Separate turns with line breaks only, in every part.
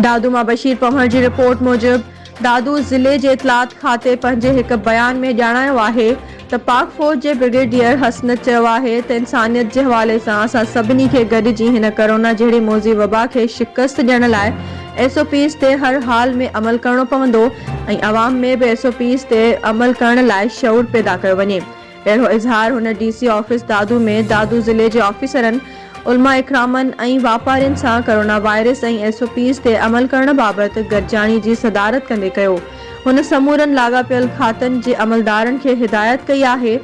दादू मां बशीर पवण जी रिपोर्ट मूजिब दादू ज़िले जे इतलात खाते पंहिंजे हिक बयान में ॼाणायो आहे त पाक फौज जे ब्रिगेडियर हसनत चयो आहे त इंसानियत जे हवाले सां असां सभिनी खे गॾिजी हिन कोरोना जहिड़ी मौज़ी वबा खे शिकस्त ॾियण लाइ SOPs ते हर हाल में अमल करणो पवंदो ऐं अवाम में भी SOPs ते अमल करण लाइ शऊर पैदा कयो वञे। अहिड़ो इज़हार हुन DC ऑफिस दादू में दादू ज़िले जे ऑफिसरनि उलमा इकरामन ऐं वापारियुनि सां कोरोना वायरस ऐं SOPs ते अमल करण बाबति गॾिजाणी जी सदारत कंदे कयो। हुन समूरनि लाॻापियल खातनि जे अमलदारनि खे हिदायत कई आहे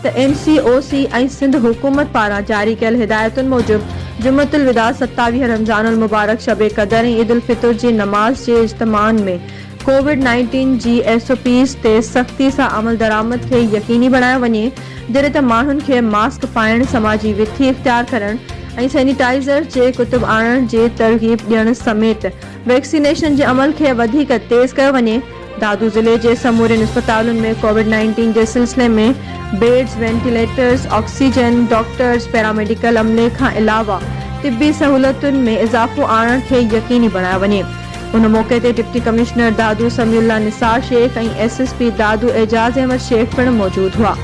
त MCOC ऐं सिंध हुकूमत पारां जारी कयल हिदायतुनि मूजिब जुमतुल विदा 27 रमज़ानुल मुबारक शबे क़दर ऐं ईद उल फितर जी नमाज़ जे इज्तिमान में COVID-19 जी SOPs ते सख़्ती सां अमल दरामद खे यकीनी बणायो वञे, जॾहिं त माण्हुनि खे मास्क पाइण, समाजी विथी इख्तियार करण ऐं सैनिटाइज़र जे कुतुब आणण जी तरगीब ॾियण समेत वैक्सीनेशन जे अमल खे वधीक तेज़ कयो वञे। दादू ज़िले जे समूरनि अस्पतालुनि में COVID-19 जे सिलसिले में beds, ventilators, oxygen, doctors, paramedical अमले खां अलावा तिब्बी सहूलतुनि में इज़ाफ़ो आणण खे यकीनी बणायो वञे। उन मौके ते डिप्टी कमिश्नर दादू समीउल्लाह निसार शेख ऐं SSP दादू एजाज़ अहमद शेख पिणु मौजूद हुआ।